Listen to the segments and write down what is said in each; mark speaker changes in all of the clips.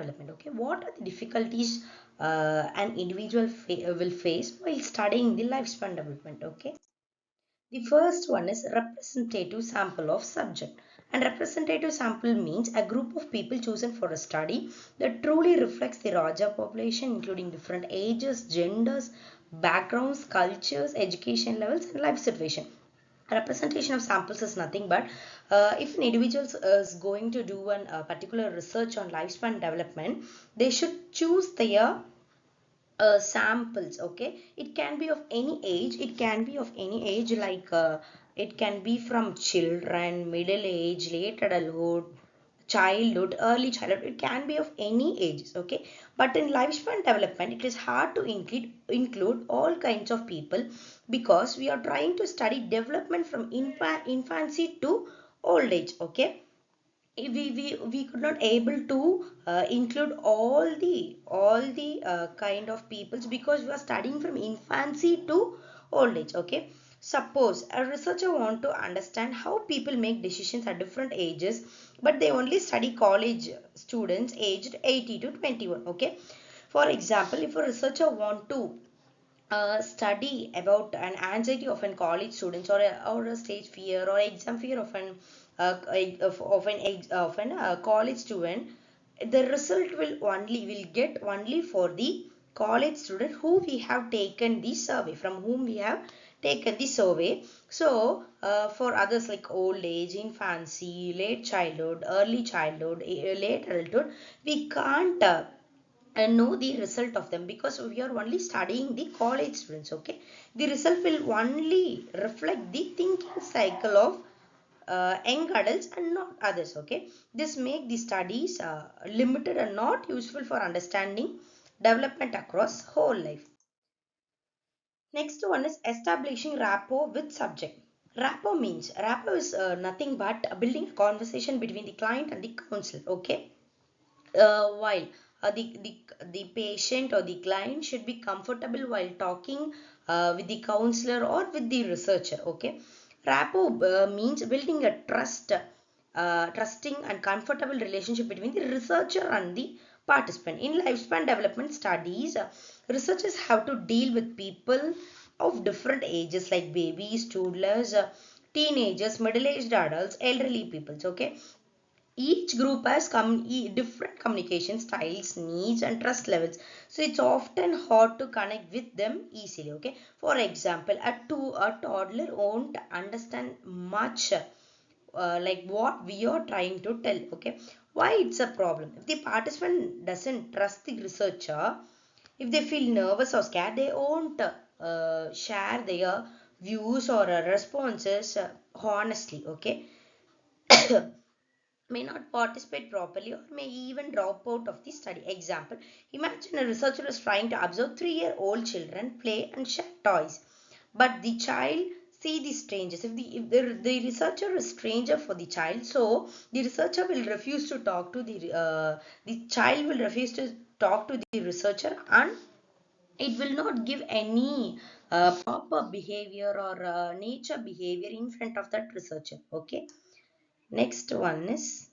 Speaker 1: development. Okay, what are the difficulties an individual will face while studying the lifespan development? Okay, the first one is representative sample of subject. And representative sample means a group of people chosen for a study that truly reflects the larger population, including different ages, genders, backgrounds, cultures, education levels, and life situation. Representation of samples is nothing but if an individual is going to do a particular research on lifespan development, they should choose their samples. Okay, it can be of any age, it can be of any age, like it can be from children, middle age, late adulthood, childhood, early childhood. It can be of any ages. Okay, but in lifespan development it is hard to include all kinds of people, because we are trying to study development from infancy to old age. Okay, we could not able to include all the kind of peoples, because we are studying from infancy to old age. Okay, suppose a researcher want to understand how people make decisions at different ages, but they only study college students aged 18 to 21. Okay, for example, if a researcher want to study about an anxiety of an college students, or a stage fear or exam fear of an college student, the result will get only for the college student who we have taken the survey, from whom we have taken the survey. So for others like old age, infancy, late childhood, early childhood, late adulthood, we can't and know the result of them, because we are only studying the college students. Okay, the result will only reflect the thinking cycle of young adults and not others. Okay, this make the studies limited and not useful for understanding development across whole life. Next one is establishing rapport with subject. Rapport is nothing but building a conversation between the client and the counselor. Okay, while the patient or the client should be comfortable while talking with the counselor or with the researcher. Okay, rapport means building a trusting and comfortable relationship between the researcher and the participant. In lifespan development studies, researchers have to deal with people of different ages, like babies, toddlers, teenagers, middle-aged adults, elderly peoples. Okay, each group has different communication styles, needs, and trust levels, so it's often hard to connect with them easily. Okay, for example, a toddler won't understand much like what we are trying to tell. Okay, why it's a problem? If the participant doesn't trust the researcher, if they feel nervous or scared, they won't share their views or responses honestly. Okay, may not participate properly, or may even drop out of the study. Example, imagine a researcher is trying to observe 3-year-old children play and share toys, but the child see the strangers. If the researcher is stranger for the child, so the researcher will refuse to talk to the child will refuse to talk to the researcher, and it will not give any proper behavior or nature behavior in front of that researcher. Okay, next one is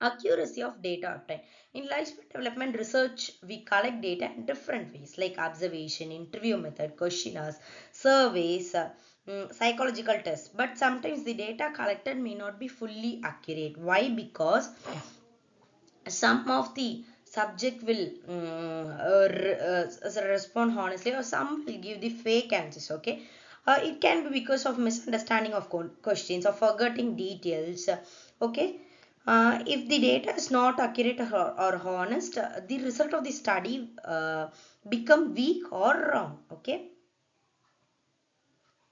Speaker 1: accuracy of data obtained. In lifespan development research, we collect data in different ways, like observation, interview method, questionnaires, surveys, psychological tests. But sometimes the data collected may not be fully accurate. Why? Because some of the subject will respond honestly, or some will give the fake answers. Okay, it can be because of misunderstanding of questions or forgetting details. Okay, if the data is not accurate or honest, the result of the study become weak or wrong. Okay,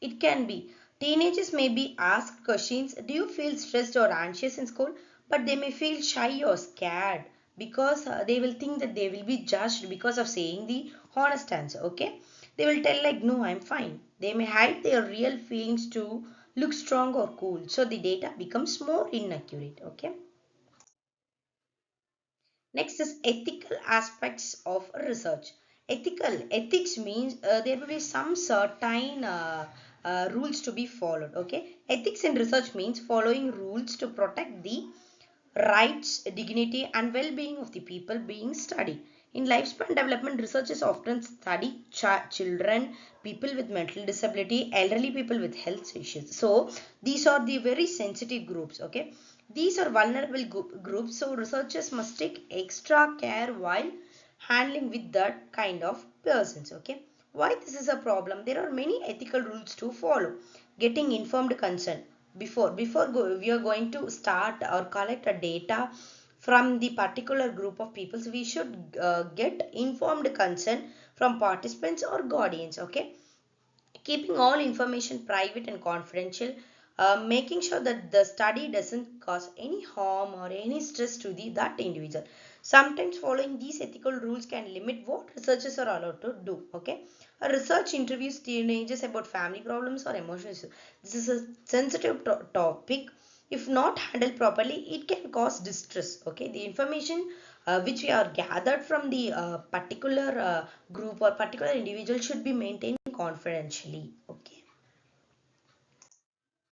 Speaker 1: it can be teenagers may be asked questions, do you feel stressed or anxious in school? But they may feel shy or scared, because they will think that they will be judged because of saying the honest answer. Okay, they will tell like, no, I'm fine. They may hide their real feelings to look strong or cool, so the data becomes more inaccurate. Okay, next is ethical aspects of research. Ethics means there will be some certain rules to be followed. Okay, ethics in research means following rules to protect the rights, dignity, and well-being of the people being studied. In lifespan development, researchers often study children, people with mental disability, elderly people with health issues. So these are the very sensitive groups. Okay, these are vulnerable groups. So researchers must take extra care while handling with that kind of persons. Okay, why this is a problem? There are many ethical rules to follow. Getting informed consent we are going to start or collect a data from the particular group of people, so we should get informed consent from participants or guardians. Okay, keeping all information private and confidential, making sure that the study doesn't cause any harm or any stress to that individual. Sometimes following these ethical rules can limit what researchers are allowed to do. Okay, a research interviews teenagers about family problems or emotional issues. This is a sensitive topic. If not handled properly, it can cause distress. Okay, the information which we are gathered from the particular group or particular individual should be maintained confidentially. Okay.